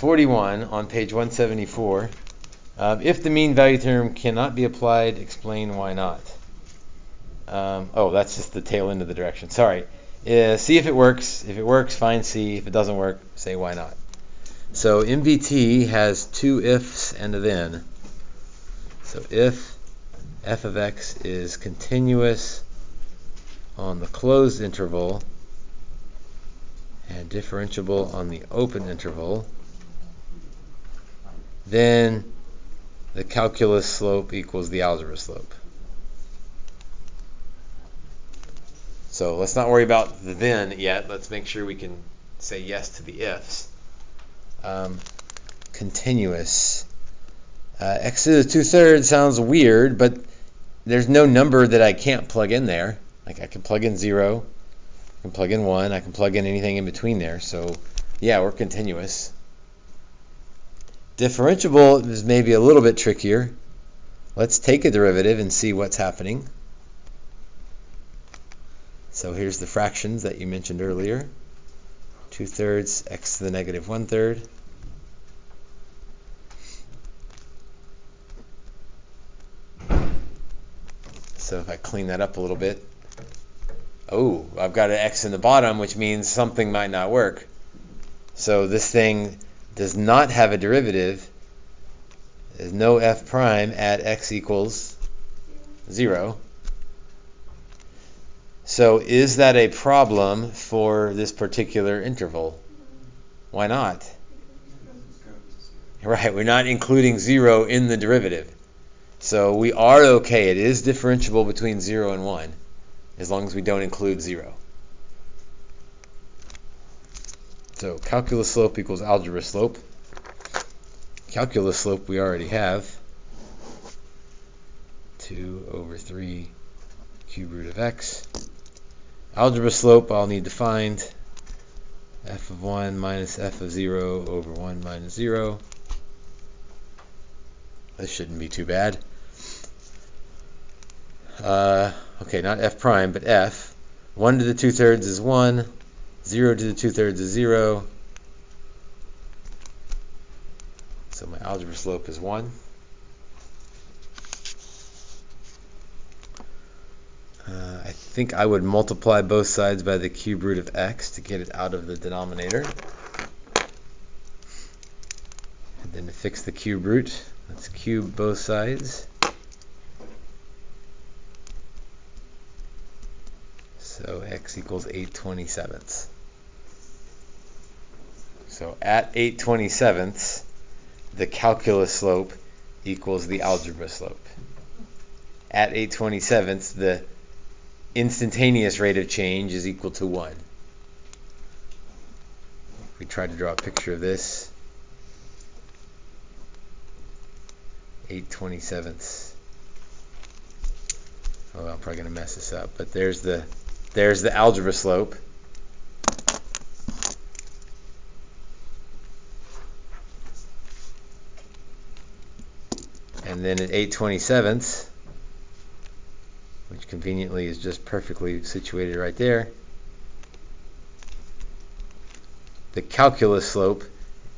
41 on page 174. If the mean value theorem cannot be applied, explain why not. That's just the tail end of the direction. Sorry. See if it works. If it works, find C. If it doesn't work, say why not. So MVT has two ifs and a then. So if f of x is continuous on the closed interval and differentiable on the open interval, then the calculus slope equals the algebra slope. So let's not worry about the then yet. Let's make sure we can say yes to the ifs. Continuous. X to the 2/3 sounds weird, but there's no number that I can't plug in there. Like I can plug in 0, I can plug in 1, I can plug in anything in between there. So yeah, we're continuous. Differentiable is maybe a little bit trickier. Let's take a derivative and see what's happening. So here's the fractions that you mentioned earlier. 2/3 x to the negative 1/3. So if I clean that up a little bit, I've got an x in the bottom, which means something might not work. So this thing does not have a derivative. There's no f prime at x equals 0. So is that a problem for this particular interval? Why not? Right, we're not including 0 in the derivative. So we are okay. It is differentiable between 0 and 1, as long as we don't include 0. So calculus slope equals algebra slope. Calculus slope we already have. 2/3 cube root of x. Algebra slope I'll need to find. F of 1 minus f of 0 over 1 minus 0. This shouldn't be too bad. Okay, not f prime, but f. 1 to the 2/3 is 1. 0 to the 2/3 is 0. So my algebra slope is 1. I think I would multiply both sides by the cube root of x to get it out of the denominator. And then to fix the cube root, let's cube both sides. So x equals 8/27. So at 8/27, the calculus slope equals the algebra slope. At 8/27, the instantaneous rate of change is equal to 1. If we try to draw a picture of this, 8/27. I'm probably going to mess this up, but there's the algebra slope. And then at 8/27, which conveniently is just perfectly situated right there, the calculus slope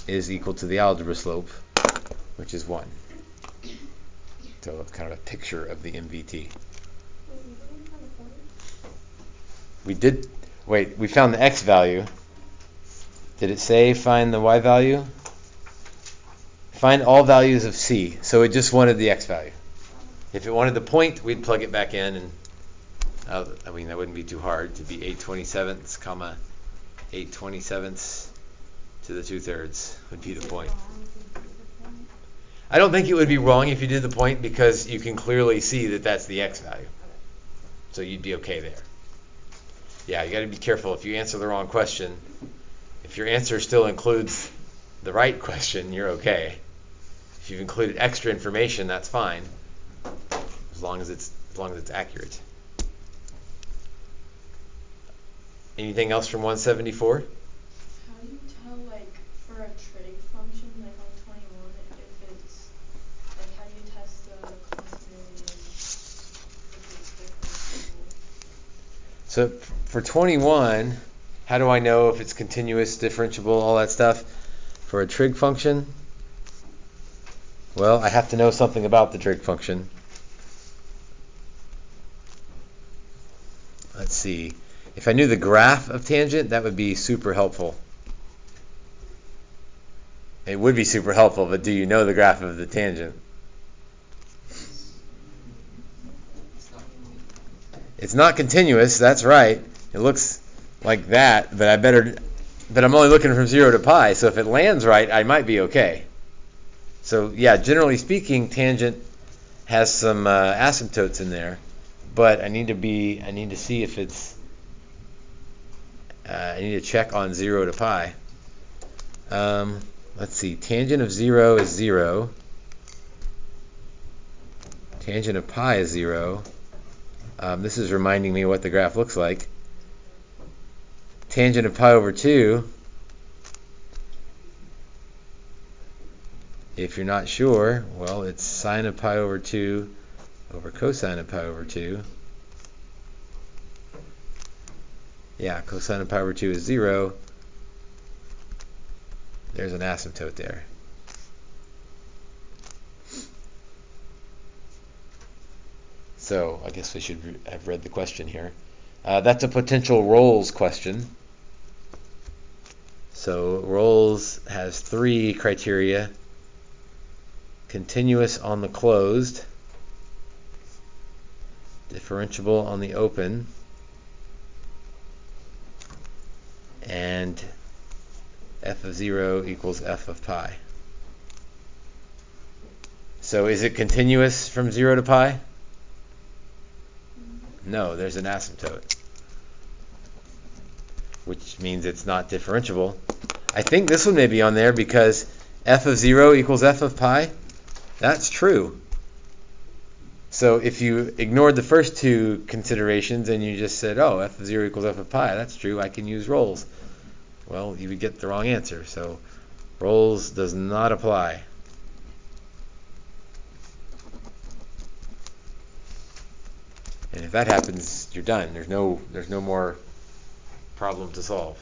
is equal to the algebra slope, which is 1. So it's kind of a picture of the MVT. We found the x value. Did it say find the y value? Find all values of c. So it just wanted the x value. If it wanted the point, we'd plug it back in, and that wouldn't be too hard. To be 8/27, comma 8/27 to the 2/3 would be the point. I don't think it would be wrong if you did the point, because you can clearly see that that's the x value. So you'd be okay there. Yeah, you got to be careful if you answer the wrong question. If your answer still includes the right question, you're okay. If you've included extra information, that's fine, as long as it's accurate. Anything else from 174? How do you tell, for a trig function, on 21, if it's, how do you test the continuity if it's differentiable? So for 21, how do I know if it's continuous, differentiable, all that stuff? For a trig function, well, I have to know something about the trig function. Let's see. If I knew the graph of tangent, that would be super helpful. It would be super helpful, but do you know the graph of the tangent? It's not continuous, that's right. It looks like that, but I'm only looking from 0 to pi, so if it lands right, I might be okay. So yeah, generally speaking, tangent has some asymptotes in there, but I need to see if it's, I need to check on 0 to pi. Let's see, tangent of 0 is 0. Tangent of pi is 0. This is reminding me what the graph looks like. Tangent of pi over 2, if you're not sure, well, it's sine of pi over 2 over cosine of pi over 2. Yeah, cosine of pi over 2 is 0. There's an asymptote there. So I guess we should have read the question here. That's a potential Rolls question. So Rolls has 3 criteria. Continuous on the closed, differentiable on the open, and f of 0 equals f of pi. So is it continuous from 0 to pi? No, there's an asymptote, which means it's not differentiable. I think this one may be on there because f of 0 equals f of pi. That's true. So if you ignored the first 2 considerations and you just said, oh, f of 0 equals f of pi, that's true, I can use Rolls. Well, you would get the wrong answer. So Rolls does not apply. And if that happens, you're done. There's no more problem to solve.